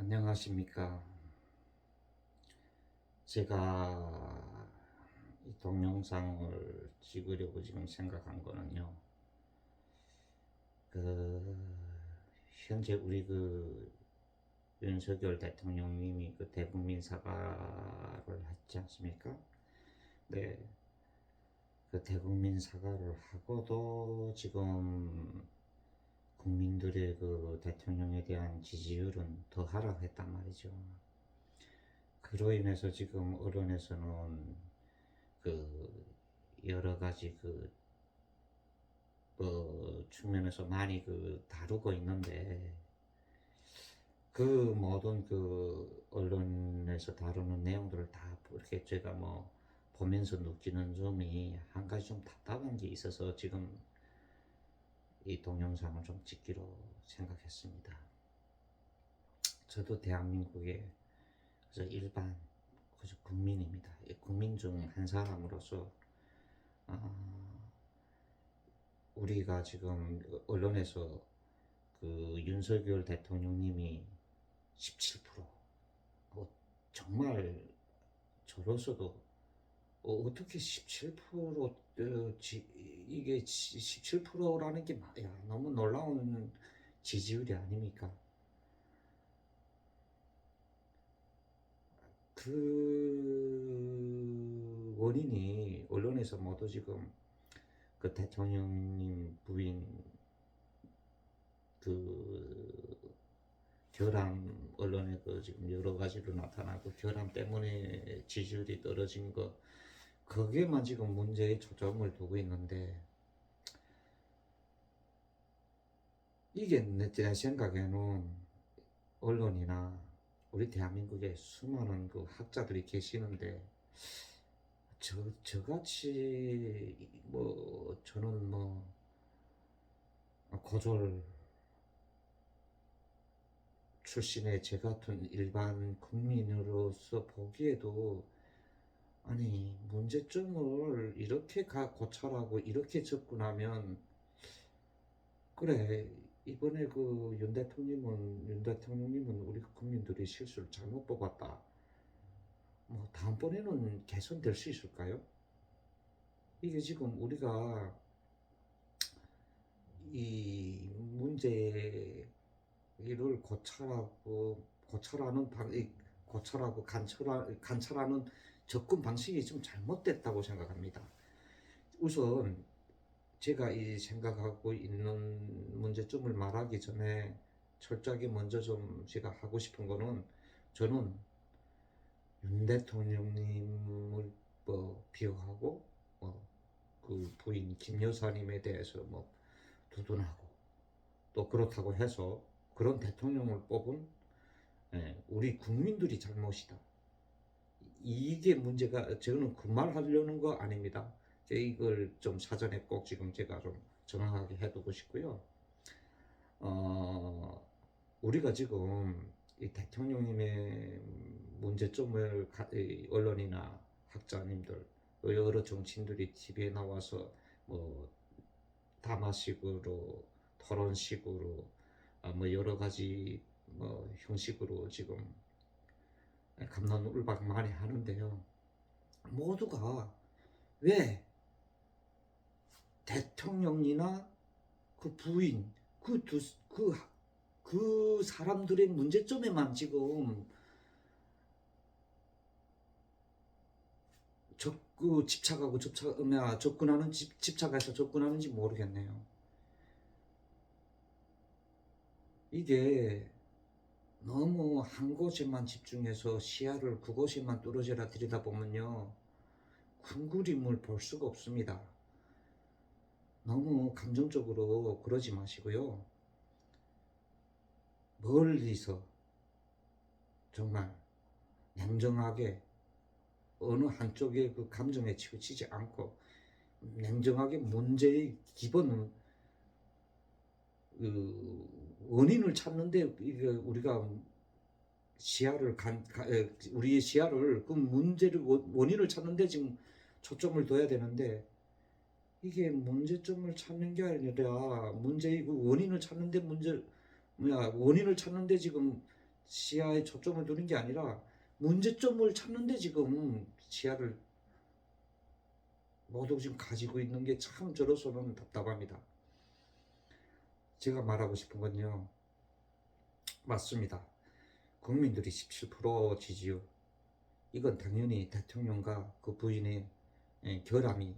안녕하십니까. 제가 이 동영상을 찍으려고 지금 생각한 거는요. 그, 현재 우리 윤석열 대통령님이 대국민 사과를 했지 않습니까? 네. 그 대국민 사과를 하고도 지금 국민들의 대통령에 대한 지지율은 더 하락했단 말이죠. 그로 인해서 지금 언론에서는 그 여러 가지 측면에서 많이 다루고 있는데, 그 모든 언론에서 다루는 내용들을 다 이렇게 제가 보면서 느끼는 점이 한 가지 좀 답답한 게 있어서 지금 이 동영상을 좀 찍기로 생각했습니다. 저도 대한민국의 일반 국민입니다. 국민 중 한 사람으로서 우리가 지금 언론에서 윤석열 대통령님이 17% 정말 저로서도 어떻게 17% 이게 17%라는 게 너무 놀라운 지지율이 아닙니까? 그 원인이 언론에서 모두 지금 대통령님 부인 결함, 언론에 지금 여러 가지로 나타나고 결함 때문에 지지율이 떨어진 거, 거기에만 지금 문제에 초점을 두고 있는데, 이게 내 생각에는 언론이나 우리 대한민국에 수많은 학자들이 계시는데, 저같이 저는 고졸 출신의 제 같은 일반 국민으로서 보기에도, 아니 문제점을 이렇게 고찰하고 이렇게 접근하면, 그래 이번에 윤 대통령님은 우리 국민들이 실수를 잘못 뽑았다, 다음번에는 개선될 수 있을까요? 이게 지금 우리가 이 문제를 고찰하고 관찰하는 접근 방식이 좀 잘못됐다고 생각합니다. 우선 제가 이 생각하고 있는 문제점을 말하기 전에 철저하게 먼저 좀 제가 하고 싶은 거는, 저는 윤 대통령님을 비호하고 부인 김 여사님에 대해서 두둔하고, 또 그렇다고 해서 그런 대통령을 뽑은 우리 국민들이 잘못이다, 이게 문제가, 저는 그 말 하려는 거 아닙니다. 이걸 좀 사전에 꼭 지금 제가 좀 정확하게 해두고 싶고요. 우리가 지금 이 대통령님의 문제점을 언론이나 학자님들, 여러 정치인들이 TV에 나와서 담화식으로, 토론식으로, 여러 가지 형식으로 지금 갑론을박 많이 하는데요. 모두가 왜 대통령이나 부인, 그 사람들의 문제점에만 지금 집착해서 접근하는지 모르겠네요. 이게 너무 한 곳에만 집중해서 시야를 그곳에만 뚫어져라 들여다보면요, 큰 그림을 볼 수가 없습니다. 너무 감정적으로 그러지 마시고요, 멀리서 정말 냉정하게 어느 한쪽의 감정에 치우치지 않고 냉정하게 문제의 기본 원인을 찾는데, 우리가 우리의 시야를 문제를 원인을 찾는데 지금 초점을 둬야 되는데, 이게 문제점을 찾는 게 아니라 문제의 원인을 찾는데 원인을 찾는데 지금 시야에 초점을 두는 게 아니라 문제점을 찾는데 지금 시야를 모두 지금 가지고 있는 게 참 저로서는 답답합니다. 제가 말하고 싶은 건요, 맞습니다. 국민들이 17% 지지율, 이건 당연히 대통령과 그 부인의 결함이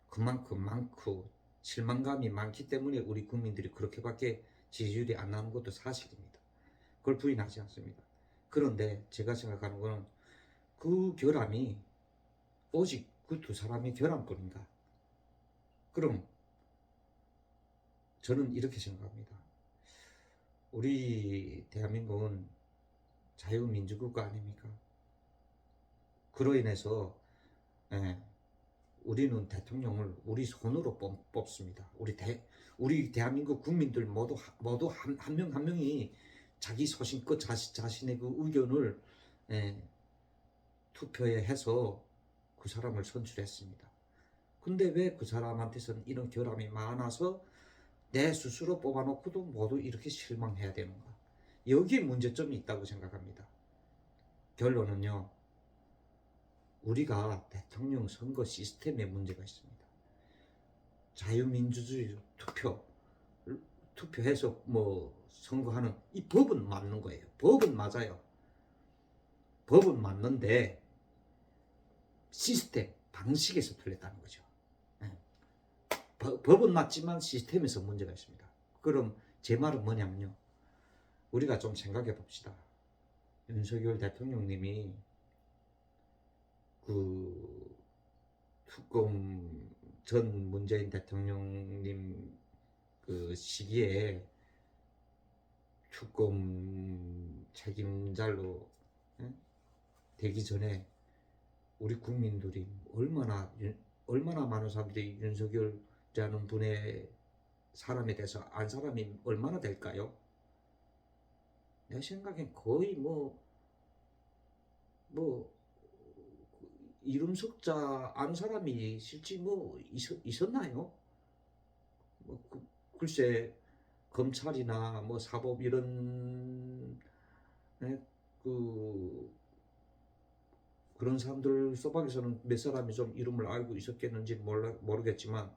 그만큼 많고 실망감이 많기 때문에 우리 국민들이 그렇게밖에 지지율이 안 나는 것도 사실입니다. 그걸 부인하지 않습니다. 그런데 제가 생각하는 것은 그 결함이 오직 그 두 사람의 결함뿐인가? 그럼 저는 이렇게 생각합니다. 우리 대한민국은 자유민주국가 아닙니까? 그로 인해서 우리는 대통령을 우리 손으로 뽑습니다. 우리 대한민국 국민들 모두 한 명 한 명이 자기 소신껏 자신의 그 의견을 투표에 해서 그 사람을 선출했습니다. 근데 왜 그 사람한테서는 이런 결함이 많아서 내 스스로 뽑아놓고도 모두 이렇게 실망해야 되는가? 여기에 문제점이 있다고 생각합니다. 결론은요, 우리가 대통령 선거 시스템에 문제가 있습니다. 자유민주주의 투표해서 뭐 선거하는 이 법은 맞는 거예요. 법은 맞아요. 법은 맞는데 시스템, 방식에서 틀렸다는 거죠. 법은 맞지만 시스템에서 문제가 있습니다. 그럼 제 말은 뭐냐면요, 우리가 좀 생각해 봅시다. 윤석열 대통령님이 그 특검 전 문재인 대통령님 그 시기에 특검 책임자로 되기 전에 우리 국민들이 얼마나 많은 사람들이 윤석열이라는 분의 사람에 대해서 안 사람이 얼마나 될까요? 내 생각엔 거의 이름 석자 안 사람이 실제 있었나요? 글쎄, 검찰이나 사법 이런 그런 사람들 소박에서는 몇 사람이 좀 이름을 알고 있었겠는지 모르겠지만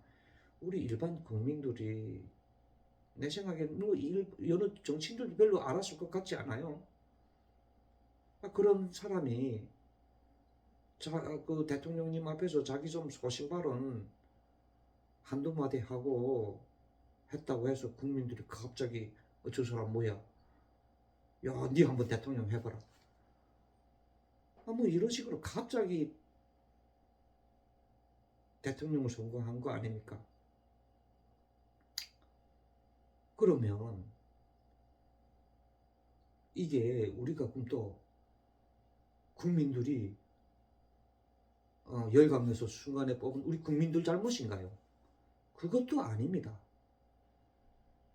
우리 일반 국민들이 내 생각엔 여느 정치인들도 별로 알았을 것 같지 않아요? 그런 사람이 그 대통령님 앞에서 자기 좀 소신 발언 한두 마디 하고 했다고 해서 국민들이 갑자기 저 사람 뭐야? 야, 니 한번 대통령 해봐라. 이런 식으로 갑자기 대통령을 선거한 거 아닙니까? 그러면 이게 우리가 그럼 또 국민들이 열강에서 순간에 뽑은 우리 국민들 잘못인가요? 그것도 아닙니다.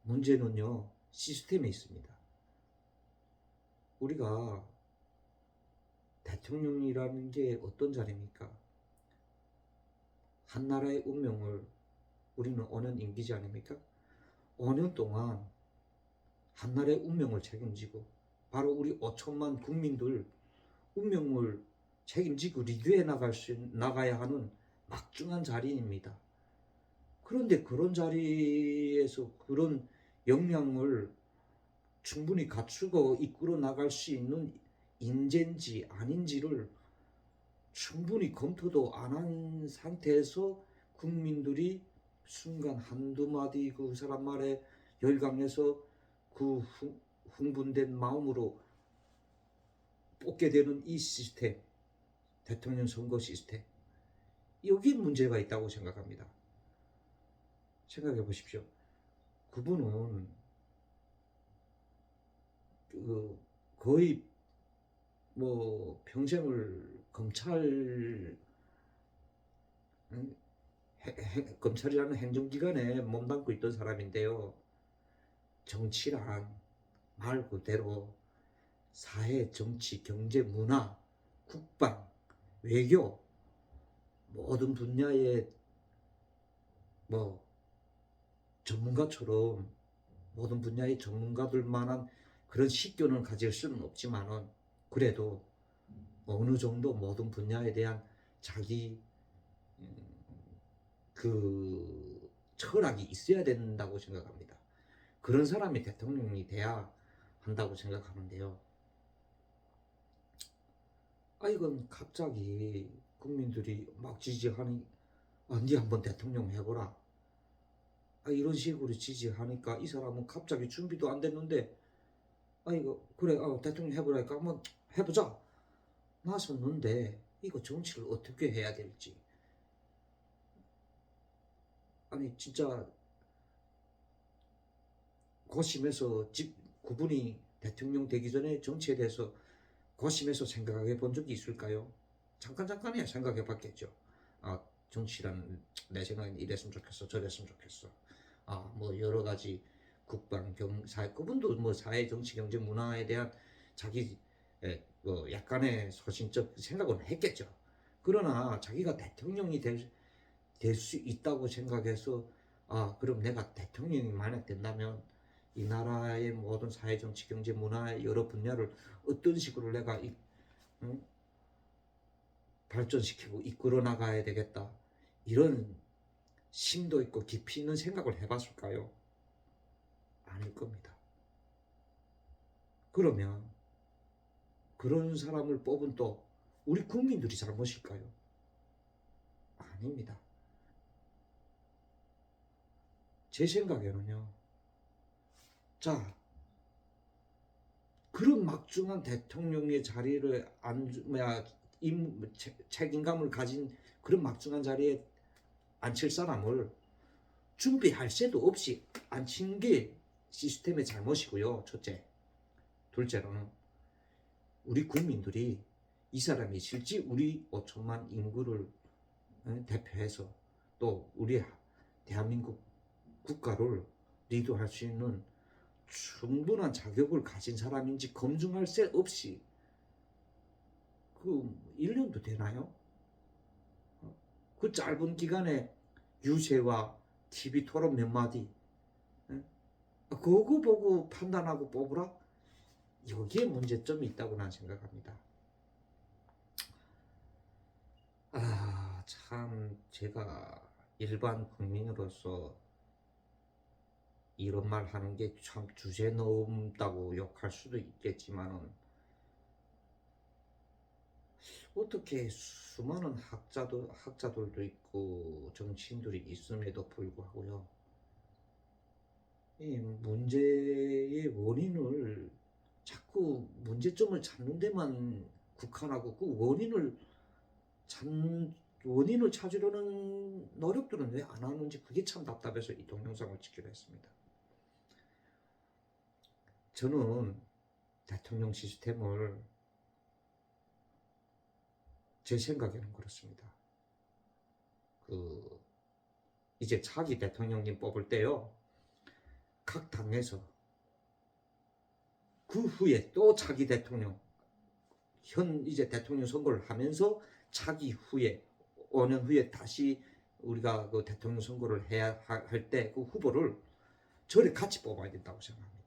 문제는요, 시스템에 있습니다. 우리가 대통령이라는 게 어떤 자리입니까? 한 나라의 운명을 우리는 5년 임기제 아닙니까? 5년 동안 한 나라의 운명을 책임지고 바로 우리 5천만 국민들 운명을 책임지고 리드해 나가야 하는 막중한 자리입니다. 그런데 그런 자리에서 그런 역량을 충분히 갖추고 이끌어 나갈 수 있는 인재인지 아닌지를 충분히 검토도 안 한 상태에서 국민들이 순간 한두 마디 그 사람 말에 열광해서 그 흥분된 마음으로 뽑게 되는 이 시스템, 대통령 선거 시스템, 여기에 문제가 있다고 생각합니다. 생각해 보십시오. 그분은 거의 평생을 검찰이라는 행정기관에 몸담고 있던 사람인데요. 정치란 말 그대로 사회, 정치, 경제, 문화, 국방, 외교 모든 분야의 전문가처럼 모든 분야의 전문가들만한 그런 식견을 가질 수는 없지만은 그래도 어느 정도 모든 분야에 대한 자기 그 철학이 있어야 된다고 생각합니다. 그런 사람이 대통령이 돼야 한다고 생각하는데요. 이건 갑자기 국민들이 막 지지하니 네 한번 대통령 해보라. 이런 식으로 지지하니까 이 사람은 갑자기 준비도 안 됐는데 이거 그래 대통령 해보라니까 한번 해보자 나섰는데 이거 정치를 어떻게 해야 될지 진짜 고심해서 그분이 대통령 되기 전에 정치에 대해서 고심해서 생각해 본 적이 있을까요? 잠깐이야 생각해 봤겠죠. 정치란 내 생각엔 이랬으면 좋겠어 저랬으면 좋겠어. 뭐 여러 가지 국방 사회 그분도 뭐 사회 정치 경제 문화에 대한 자기 뭐 약간의 소신적 생각은 했겠죠. 그러나 자기가 대통령이 될 수 있다고 생각해서 그럼 내가 대통령이 만약 된다면 이 나라의 모든 사회 정치 경제 문화의 여러 분야를 어떤 식으로 내가 응? 발전시키고 이끌어 나가야 되겠다 이런 심도 있고 깊이 있는 생각을 해봤을까요? 아닐 겁니다. 그러면 그런 사람을 뽑은 또 우리 국민들이 잘못일까요? 아닙니다. 제 생각에는요. 자, 그런 막중한 대통령의 자리를 책임감을 가진 그런 막중한 자리에 앉힐 사람을 준비할 새도 없이 앉힌 게 시스템의 잘못이고요. 첫째. 둘째로는 우리 국민들이 이 사람이 실제 우리 5천만 인구를 대표해서 또 우리 대한민국 국가를 리드할 수 있는 충분한 자격을 가진 사람인지 검증할 새 없이 그 1년도 되나요? 그 짧은 기간에 유세와 TV 토론 몇 마디 그거 보고 판단하고 뽑으라? 여기에 문제점이 있다고 난 생각합니다. 참 제가 일반 국민으로서 이런 말 하는 게 참 주제 넘다고 욕할 수도 있겠지만은 어떻게 수많은 학자들도 있고 정치인들이 있음에도 불구하고요. 이 문제의 원인을 자꾸 문제점을 찾는 데만 국한하고 그 원인을 찾으려는 노력들은 왜 안 하는지 그게 참 답답해서 이 동영상을 찍기로 했습니다. 저는 대통령 시스템을 제 생각에는 그렇습니다. 이제 차기 대통령님 뽑을 때요. 각 당에서 그 후에 또 차기 대통령 이제 대통령 선거를 하면서 차기 후에 5년 후에 다시 우리가 그 대통령 선거를 해야 할 때 그 후보를 저를 같이 뽑아야 된다고 생각합니다.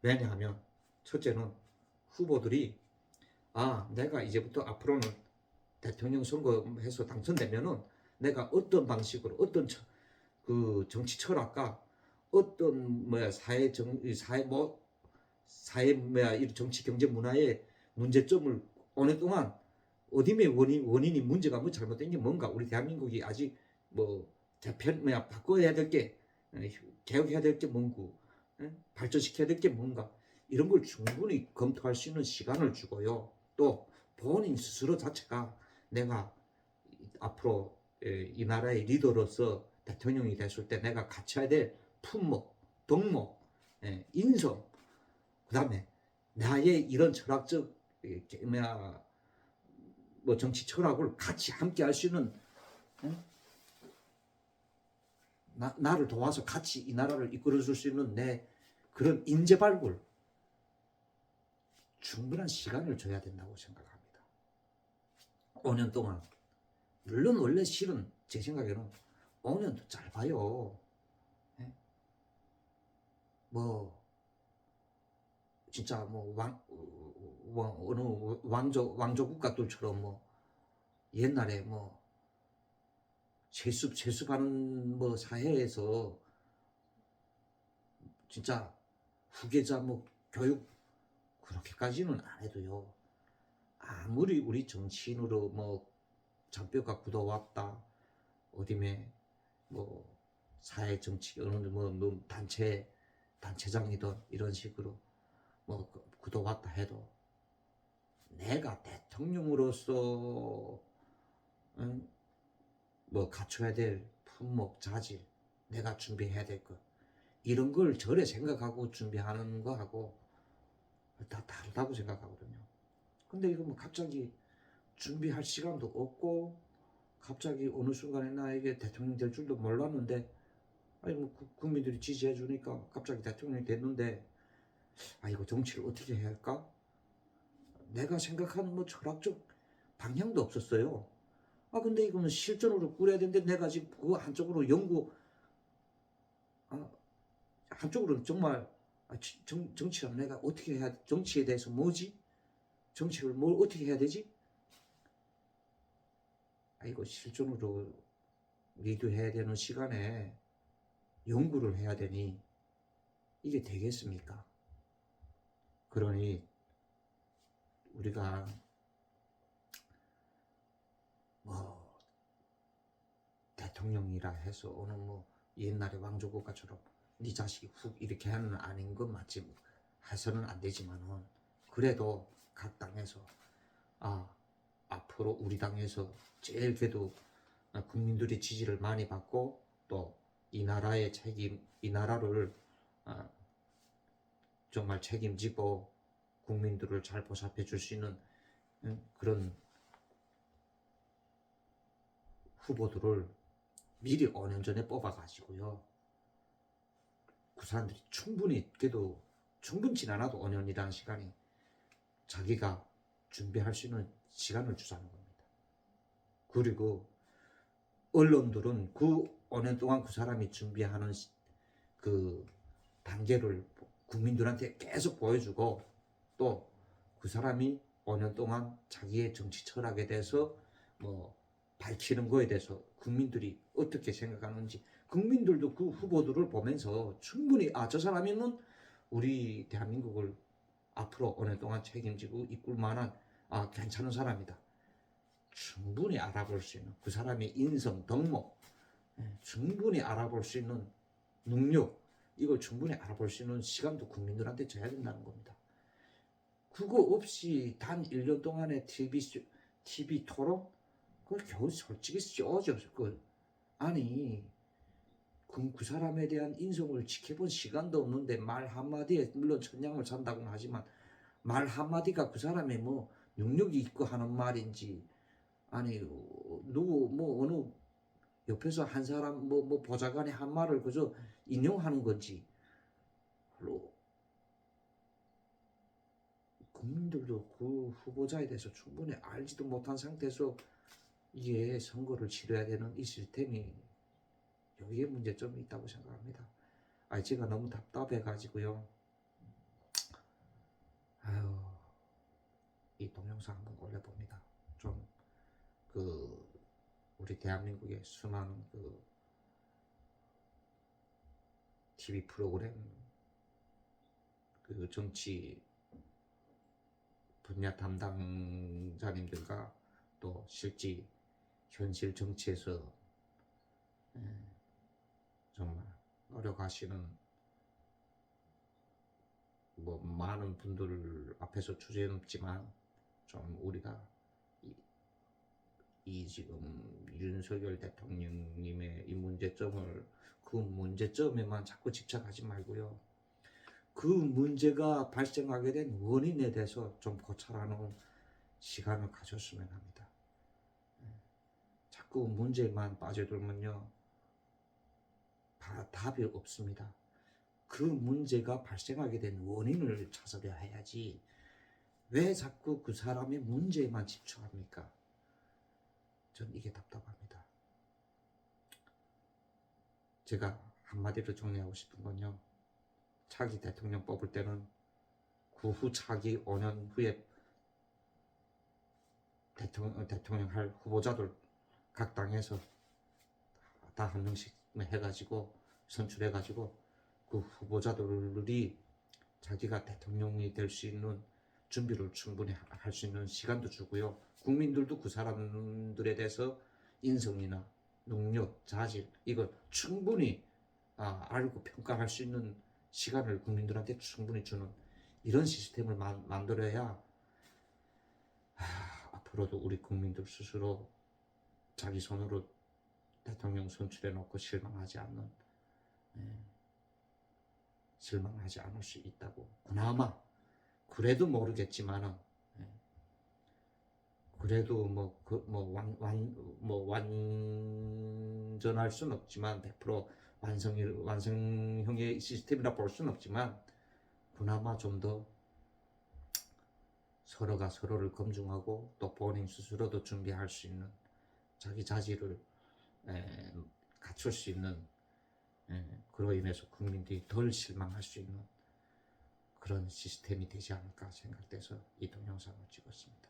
왜냐하면 첫째는 후보들이 내가 이제부터 앞으로는 대통령 선거해서 당선되면은 내가 어떤 방식으로 어떤 그 정치 철학과 어떤 사회 이 정치 경제 문화의 문제점을 어느 동안 어디에 원인이 문제가 뭐 잘못된 게 뭔가 우리 대한민국이 아직 바꿔야 될 게 개혁해야 될 게 뭔고 발전시켜야 될 게 뭔가 이런 걸 충분히 검토할 수 있는 시간을 주고요. 또 본인 스스로 자체가 내가 앞으로 이 나라의 리더로서 대통령이 됐을 때 내가 갖춰야 될 품목, 덕목, 인성, 그 다음에 나의 이런 철학적 정치 철학을 같이 함께 할 수 있는 나를 도와서 같이 이 나라를 이끌어줄 수 있는 내 그런 인재 발굴 충분한 시간을 줘야 된다고 생각합니다. 5년 동안 물론 원래 실은 제 생각에는 5년도 짧아요. 진짜 뭐 어느 왕조 국가들처럼 뭐 옛날에 뭐 세습하는 뭐 사회에서 진짜 후계자 뭐 교육 그렇게까지는 안 해도요. 아무리 우리 정치인으로 뭐 잔뼈가 굳어왔다 어디에 뭐 사회 정치 어느 뭐 단체장이든 이런 식으로 뭐 굳어왔다 해도 내가 대통령으로서 응? 뭐 갖춰야 될 품목 자질 내가 준비해야 될 것 이런 걸 절에 생각하고 준비하는 거하고 다 다르다고 생각하거든요. 근데 이거 뭐 갑자기 준비할 시간도 없고 갑자기 어느 순간에 나에게 대통령 될 줄도 몰랐는데 아니 뭐 국민들이 지지해 주니까 갑자기 대통령이 됐는데 아 이거 정치를 어떻게 해야 할까? 내가 생각하는 뭐 철학적 방향도 없었어요. 아 근데 이거는 실전으로 꾸려야 되는데 내가 지금 그거 한쪽으로 아, 한쪽으로는 정말 정치를 내가 어떻게 해야 정치에 대해서 뭐지? 정치를 뭘 어떻게 해야 되지? 아 이거 실전으로 리드해야 되는 시간에 연구를 해야 되니 이게 되겠습니까? 그러니 우리가 뭐 대통령이라 해서 어느 뭐 옛날에 왕조국가처럼 네 자식이 훅 이렇게 하는 아닌 건 맞지 해서는 안 되지만은 그래도 각 당에서 아 앞으로 우리 당에서 제일 그래도 국민들의 지지를 많이 받고 또 이 나라의 책임 이 나라를 정말 책임지고 국민들을 잘 보살펴 줄 수 있는 그런 후보들을 미리 5년 전에 뽑아가지고요. 그 사람들이 충분히 그래도 충분치 않아도 5년이라는 시간이 자기가 준비할 수 있는 시간을 주자는 겁니다. 그리고 언론들은 그 5년 동안 그 사람이 준비하는 그 단계를 국민들한테 계속 보여주고 또 그 사람이 5년 동안 자기의 정치 철학에 대해서 뭐 밝히는 거에 대해서 국민들이 어떻게 생각하는지 국민들도 그 후보들을 보면서 충분히 아 저 사람이면 우리 대한민국을 앞으로 5년 동안 책임지고 이끌 만한 아 괜찮은 사람이다. 충분히 알아볼 수 있는 그 사람의 인성, 덕목 충분히 알아볼 수 있는 능력 이걸 충분히 알아볼 수 있는 시간도 국민들한테 줘야 된다는 겁니다. 그거 없이 단 1년 동안의 TV 토론? 그걸 겨우 솔직히 쩌죠. 아니 그 사람에 대한 인성을 지켜본 시간도 없는데 말 한마디에 물론 천냥을 산다고는 하지만 말 한마디가 그 사람의 뭐 능력이 있고 하는 말인지 아니 누구 뭐 어느 옆에서 한 사람 뭐 보좌관의 한 말을 그저 인용하는 건지 국민들도 그 후보자에 대해서 충분히 알지도 못한 상태에서 이게 선거를 치러야 되는 이 시스템이 여기에 문제점이 있다고 생각합니다. 제가 너무 답답해가지고요. 아유, 이 동영상 한번 올려봅니다. 좀 우리 대한민국의 수많은 TV 프로그램 정치 분야 담당자님들과 또 실제 현실 정치에서 정말 노력하시는 뭐 많은 분들 앞에서 주제넘지만 좀 우리가 이 지금 윤석열 대통령님의 이 문제점을 그 문제점에만 자꾸 집착하지 말고요. 그 문제가 발생하게 된 원인에 대해서 좀 고찰하는 시간을 가졌으면 합니다. 자꾸 문제만 빠져들면요. 답이 없습니다. 그 문제가 발생하게 된 원인을 찾으려 해야지 왜 자꾸 그 사람의 문제에만 집중합니까? 전 이게 답답합니다. 제가 한마디로 정리하고 싶은 건요. 차기 대통령 뽑을 때는 그 후 차기 5년 후에 대통령 할 후보자들 각 당에서 다 한 명씩 해가지고 선출해가지고 그 후보자들이 자기가 대통령이 될 수 있는 준비를 충분히 할 수 있는 시간도 주고요. 국민들도 그 사람들에 대해서 인성이나 능력, 자질 이걸 충분히 알고 평가할 수 있는 시간을 국민들한테 충분히 주는 이런 시스템을 만들어야 앞으로도 우리 국민들 스스로 자기 손으로 대통령 선출해 놓고 실망하지 않을 수 있다고. 그나마 그래도 모르겠지만은 그래도 완전할 수는 없지만 100% 완성형의 시스템이라 볼 수는 없지만 그나마 좀 더 서로가 서로를 검증하고 또 본인 스스로도 준비할 수 있는 자기 자질을 갖출 수 있는 그로 인해서 국민들이 덜 실망할 수 있는 그런 시스템이 되지 않을까 생각돼서 이 동영상을 찍었습니다.